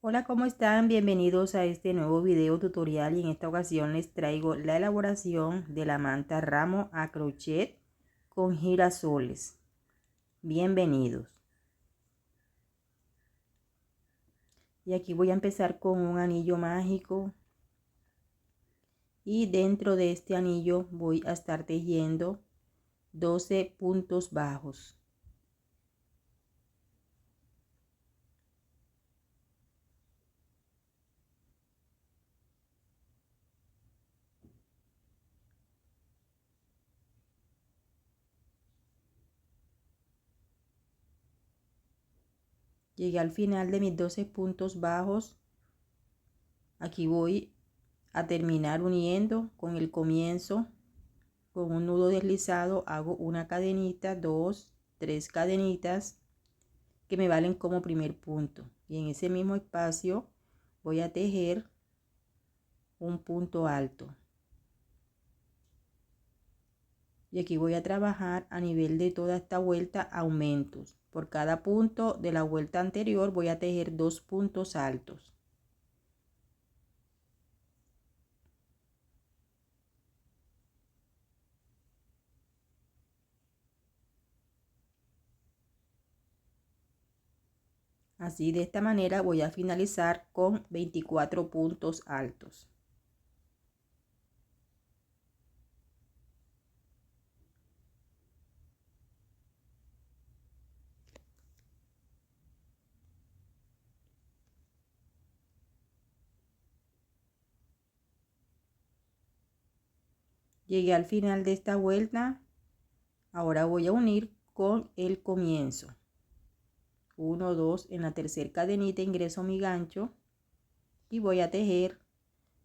Hola, ¿cómo están? Bienvenidos a este nuevo video tutorial y en esta ocasión les traigo la elaboración de la manta ramo a crochet con girasoles. Bienvenidos. Y aquí voy a empezar con un anillo mágico y dentro de este anillo voy a estar tejiendo 12 puntos bajos. Llegué al final de mis 12 puntos bajos. Aquí voy a terminar uniendo con el comienzo. Con un nudo deslizado hago una cadenita, 2, 3 cadenitas que me valen como primer punto, y en ese mismo espacio voy a tejer un punto alto, y aquí voy a trabajar a nivel de toda esta vuelta aumentos. Por cada punto de la vuelta anterior voy a tejer 2 puntos altos. Así, de esta manera voy a finalizar con 24 puntos altos. Llegué al final de esta vuelta. Ahora voy a unir con el comienzo. 1, 2, en la tercera cadenita ingreso mi gancho y voy a tejer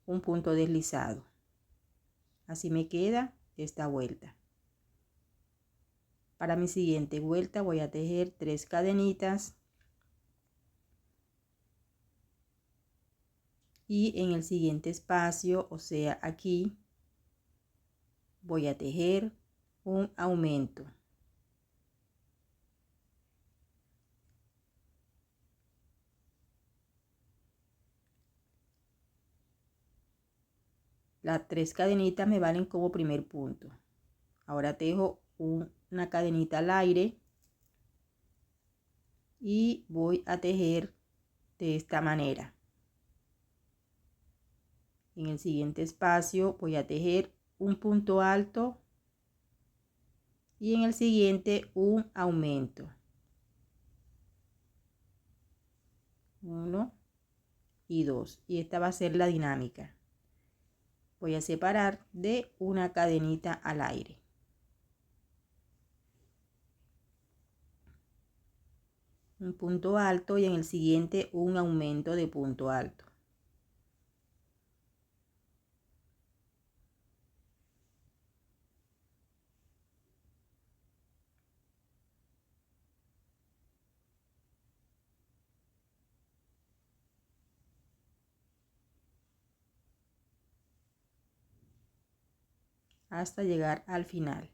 un punto deslizado. Así me queda esta vuelta. Para mi siguiente vuelta voy a tejer 3 cadenitas y en el siguiente espacio, o sea aquí, voy a tejer un aumento. Las 3 cadenitas me valen como primer punto. Ahora tejo una cadenita al aire y voy a tejer de esta manera. En el siguiente espacio voy a tejer un punto alto y en el siguiente un aumento. 1 y 2, y esta va a ser la dinámica. Voy a separar de una cadenita al aire. Un punto alto y en el siguiente un aumento de punto alto. Hasta llegar al final.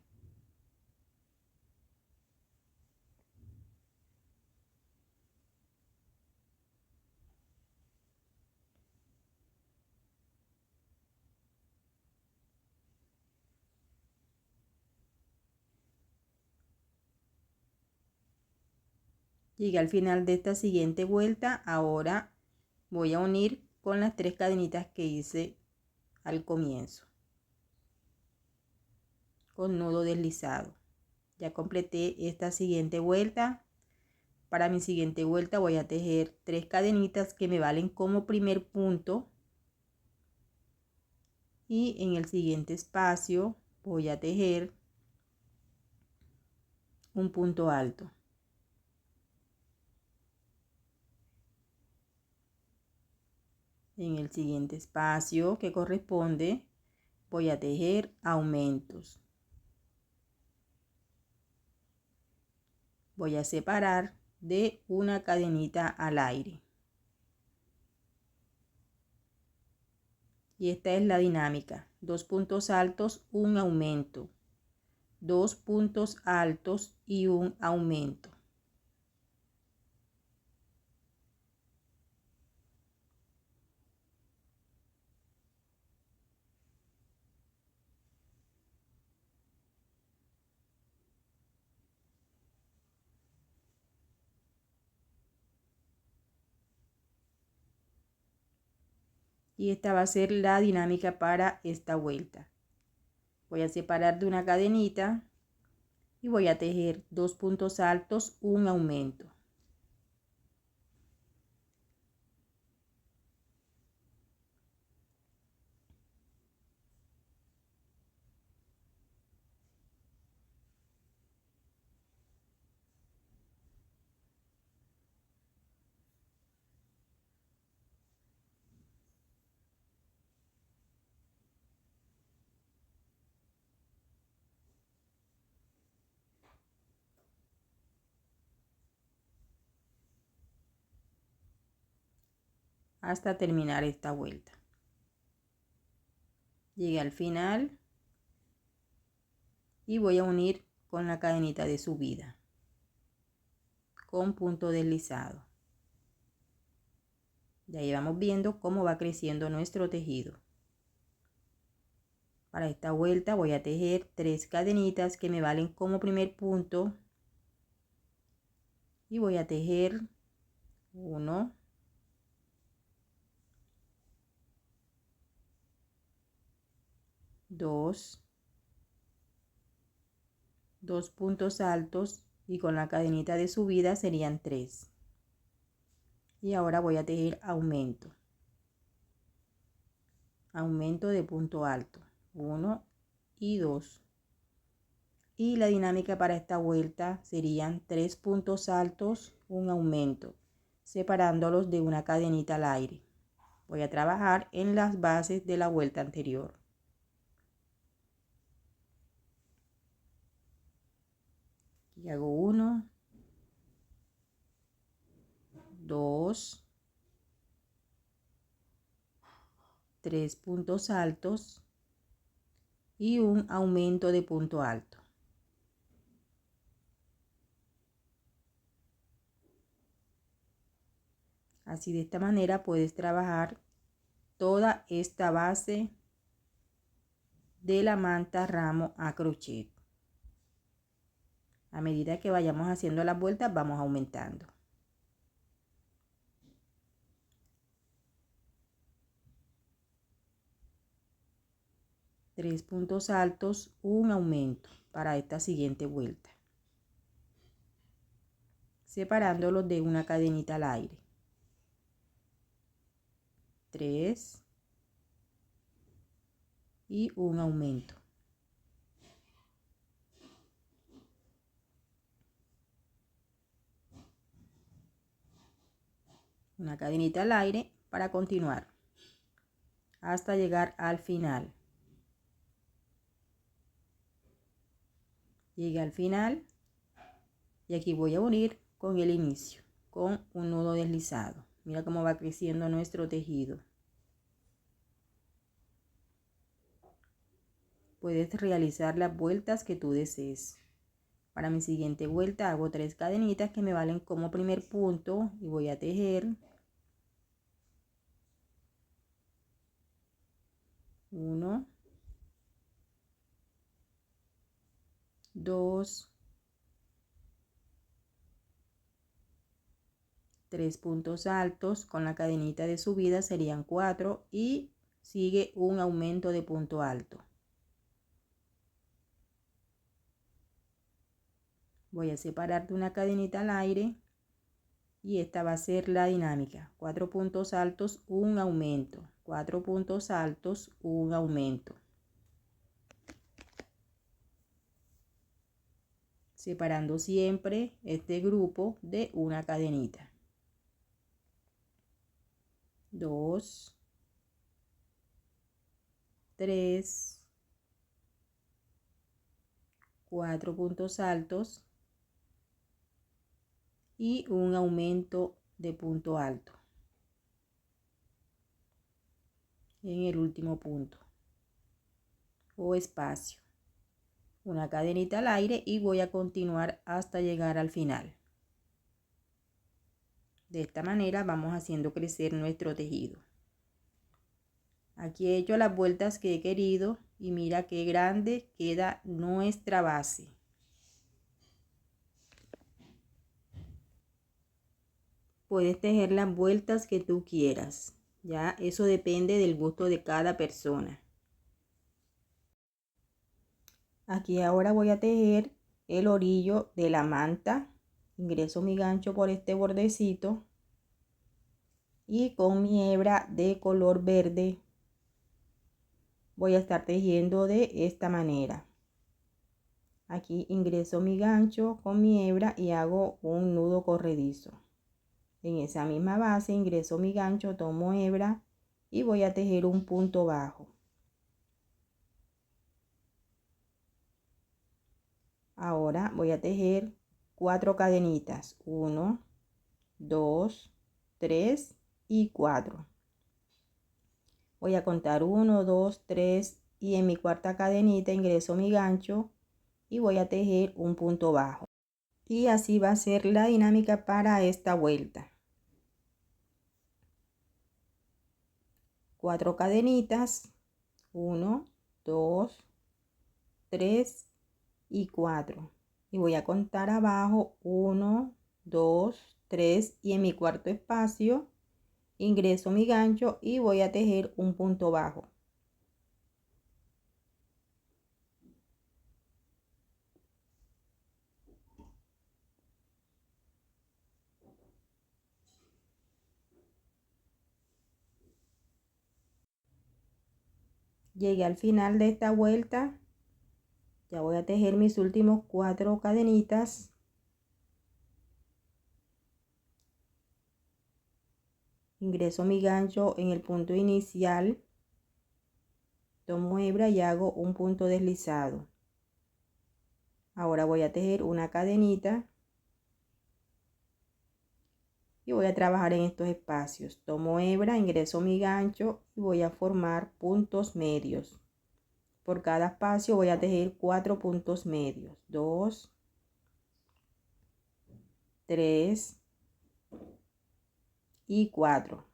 Llegué al final de esta siguiente vuelta. Ahora voy a unir con las 3 cadenitas que hice al comienzo con nudo deslizado. Ya completé esta siguiente vuelta. Para mi siguiente vuelta voy a tejer 3 cadenitas que me valen como primer punto, y en el siguiente espacio voy a tejer un punto alto. En el siguiente espacio que corresponde voy a tejer aumentos. Voy a separar de una cadenita al aire. Y esta es la dinámica: 2 puntos altos, un aumento, 2 puntos altos y un aumento. Y esta va a ser la dinámica para esta vuelta. Voy a separar de una cadenita y voy a tejer 2 puntos altos, un aumento. Hasta terminar esta vuelta. Llegué al final y voy a unir con la cadenita de subida con punto deslizado. Ya ahí vamos viendo cómo va creciendo nuestro tejido. Para esta vuelta voy a tejer 3 cadenitas que me valen como primer punto y voy a tejer 1, 2 puntos altos y con la cadenita de subida serían 3. Y ahora voy a tejer aumento de punto alto, 1 y 2. Y la dinámica para esta vuelta serían 3 puntos altos, un aumento, separándolos de una cadenita al aire. Voy a trabajar en las bases de la vuelta anterior. Y hago 1, 2, 3 puntos altos y un aumento de punto alto. Así de esta manera puedes trabajar toda esta base de la manta ramo a crochet. A medida que vayamos haciendo las vueltas vamos aumentando. Tres puntos altos, un aumento para esta siguiente vuelta, separándolos de una cadenita al aire. 3 y un aumento. Una cadenita al aire para continuar hasta llegar al final. Llegué al final y aquí voy a unir con el inicio con un nudo deslizado. Mira cómo va creciendo nuestro tejido. Puedes realizar las vueltas que tú desees. Para mi siguiente vuelta hago 3 cadenitas que me valen como primer punto y voy a tejer 1, 2, 3 puntos altos, con la cadenita de subida serían 4 y sigue un aumento de punto alto. Voy a separar de una cadenita al aire y esta va a ser la dinámica. 4 puntos altos, un aumento, 4 puntos altos, un aumento. Separando siempre este grupo de una cadenita. 2, 3, 4 puntos altos y un aumento de punto alto en el último punto o espacio. Una cadenita al aire y voy a continuar hasta llegar al final. De esta manera vamos haciendo crecer nuestro tejido. Aquí he hecho las vueltas que he querido y mira qué grande queda nuestra base. Puedes tejer las vueltas que tú quieras. Ya eso depende del gusto de cada persona. Aquí ahora voy a tejer el orillo de la manta. Ingreso mi gancho por este bordecito y con mi hebra de color verde voy a estar tejiendo de esta manera. Aquí ingreso mi gancho con mi hebra y hago un nudo corredizo. En esa misma base ingreso mi gancho, tomo hebra y voy a tejer un punto bajo. Ahora voy a tejer 4 cadenitas, 1, 2, 3 y 4. Voy a contar 1, 2, 3 y en mi cuarta cadenita ingreso mi gancho y voy a tejer un punto bajo. Y así va a ser la dinámica para esta vuelta. 4 cadenitas, 1, 2, 3 y 4. Y voy a contar abajo 1, 2, 3 y en mi cuarto espacio ingreso mi gancho y voy a tejer un punto bajo. Llegué al final de esta vuelta. Ya voy a tejer mis últimos 4 cadenitas. Ingreso mi gancho en el punto inicial, tomo hebra y hago un punto deslizado. Ahora voy a tejer una cadenita y voy a trabajar en estos espacios. Tomo hebra, ingreso mi gancho y voy a formar puntos medios. Por cada espacio voy a tejer 4 puntos medios. 2, 3 y 4.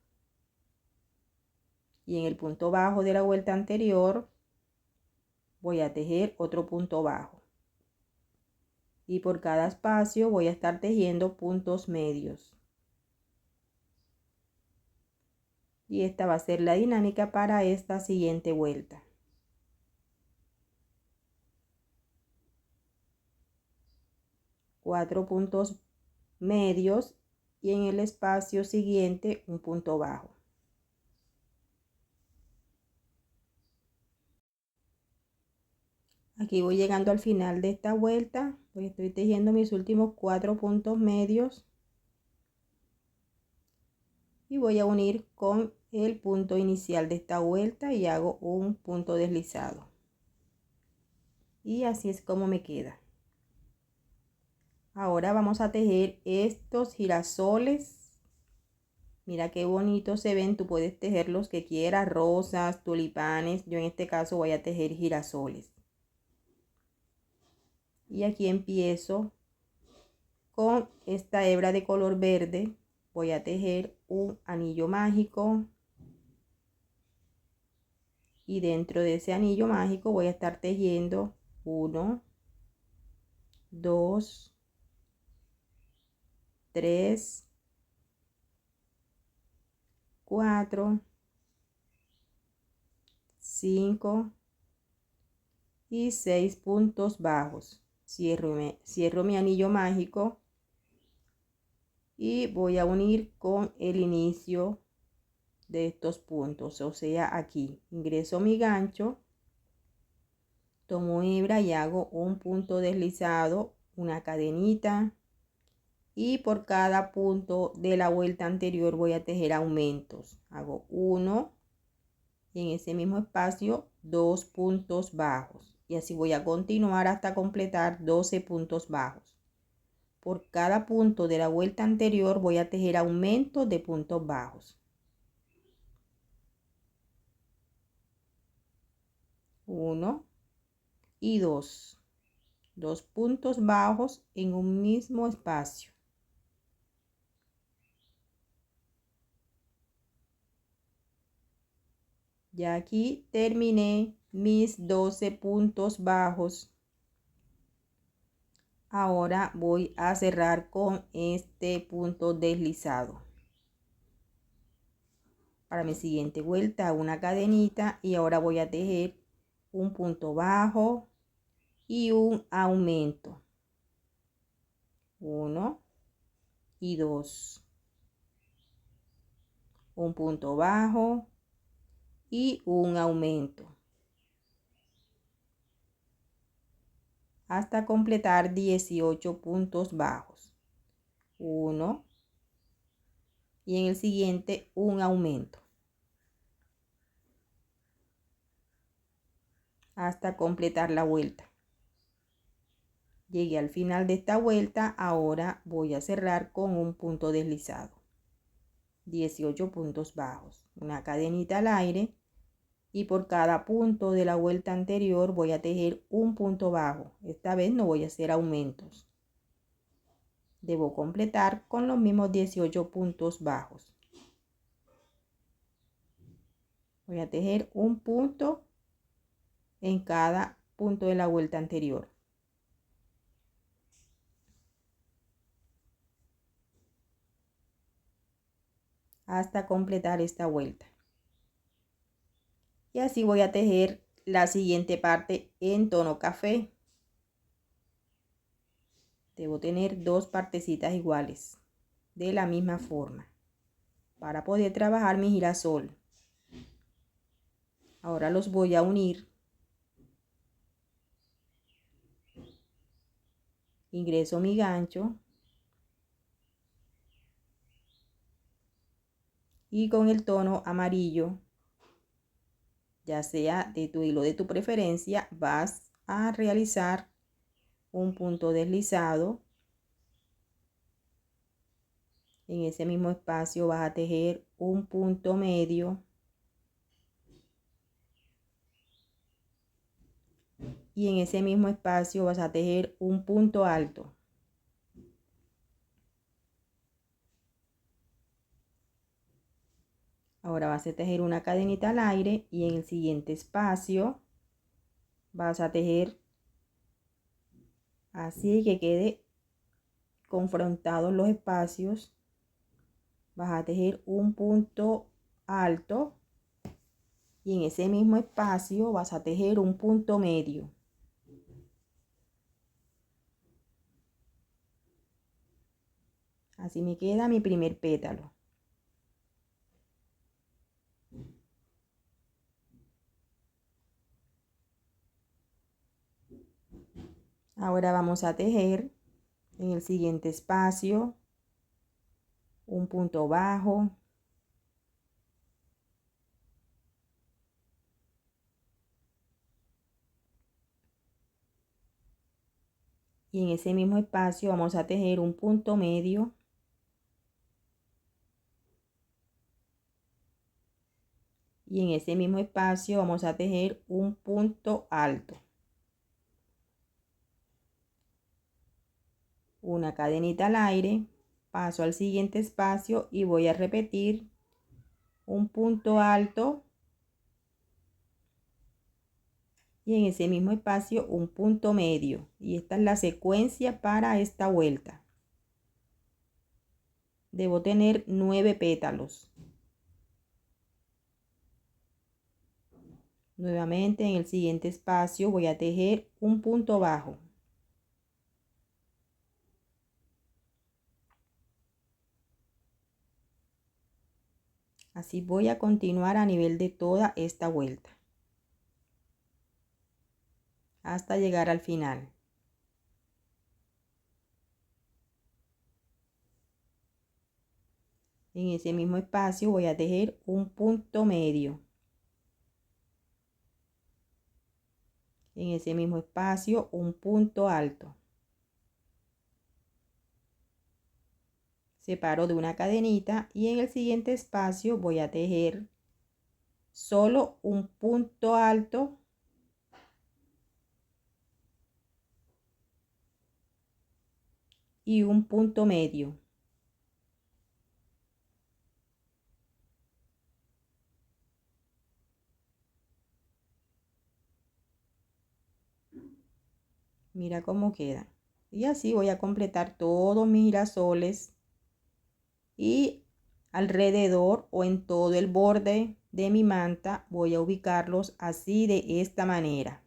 Y en el punto bajo de la vuelta anterior voy a tejer otro punto bajo. Y por cada espacio voy a estar tejiendo puntos medios. Y esta va a ser la dinámica para esta siguiente vuelta. Cuatro puntos medios y en el espacio siguiente un punto bajo. Aquí voy llegando al final de esta vuelta, pues estoy tejiendo mis últimos 4 puntos medios y voy a unir con el punto inicial de esta vuelta y hago un punto deslizado. Y así es como me queda. Ahora vamos a tejer estos girasoles. Mira qué bonitos se ven. Tú puedes tejer los que quieras, rosas, tulipanes. Yo en este caso voy a tejer girasoles. Y aquí empiezo con esta hebra de color verde. Voy a tejer un anillo mágico. Y dentro de ese anillo mágico voy a estar tejiendo 1, 2, 3, 4, 5 y 6 puntos bajos. Cierro mi anillo mágico y voy a unir con el inicio de estos puntos, o sea, aquí ingreso mi gancho, tomo hebra y hago un punto deslizado, una cadenita, y por cada punto de la vuelta anterior voy a tejer aumentos. Hago 1 y en ese mismo espacio 2 puntos bajos, y así voy a continuar hasta completar 12 puntos bajos. Por cada punto de la vuelta anterior voy a tejer aumentos de puntos bajos. 1 y 2. 2 puntos bajos en un mismo espacio. Ya aquí terminé mis 12 puntos bajos. Ahora voy a cerrar con este punto deslizado. Para mi siguiente vuelta hago una cadenita y ahora voy a tejer un punto bajo y un aumento. 1 y 2. Un punto bajo y un aumento. Hasta completar 18 puntos bajos. 1 y en el siguiente un aumento. Hasta completar la vuelta. Llegué al final de esta vuelta, ahora voy a cerrar con un punto deslizado. 18 puntos bajos, una cadenita al aire y por cada punto de la vuelta anterior voy a tejer un punto bajo. Esta vez no voy a hacer aumentos. Debo completar con los mismos 18 puntos bajos. Voy a tejer un punto en cada punto de la vuelta anterior. Hasta completar esta vuelta. Y así voy a tejer la siguiente parte en tono café. Debo tener dos partecitas iguales de la misma forma para poder trabajar mi girasol. Ahora los voy a unir. Ingreso mi gancho y con el tono amarillo, ya sea de tu hilo de tu preferencia, vas a realizar un punto deslizado. En ese mismo espacio vas a tejer un punto medio y en ese mismo espacio vas a tejer un punto alto. Ahora vas a tejer una cadenita al aire y en el siguiente espacio vas a tejer así que quede confrontados los espacios. Vas a tejer un punto alto y en ese mismo espacio vas a tejer un punto medio. Así me queda mi primer pétalo. Ahora vamos a tejer en el siguiente espacio un punto bajo, y en ese mismo espacio vamos a tejer un punto medio y en ese mismo espacio vamos a tejer un punto alto. Una cadenita al aire, paso al siguiente espacio y voy a repetir un punto alto y en ese mismo espacio un punto medio, y esta es la secuencia para esta vuelta. Debo tener 9 pétalos. Nuevamente en el siguiente espacio voy a tejer un punto bajo. Así voy a continuar a nivel de toda esta vuelta hasta llegar al final. En ese mismo espacio voy a tejer un punto medio. En ese mismo espacio un punto alto. Separo de una cadenita y en el siguiente espacio voy a tejer solo un punto alto y un punto medio. Mira cómo queda. Y así voy a completar todos mis girasoles y alrededor o en todo el borde de mi manta. Voy a ubicarlos así, de esta manera.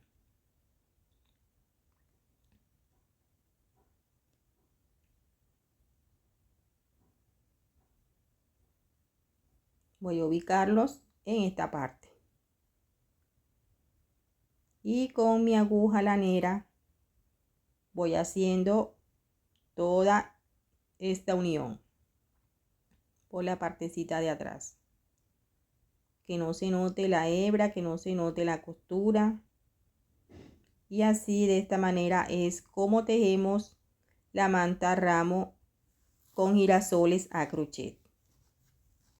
Voy a ubicarlos en esta parte. Y con mi aguja lanera voy haciendo toda esta unión por la partecita de atrás. Que no se note la hebra, que no se note la costura. Y así, de esta manera, es como tejemos la manta ramo con girasoles a crochet.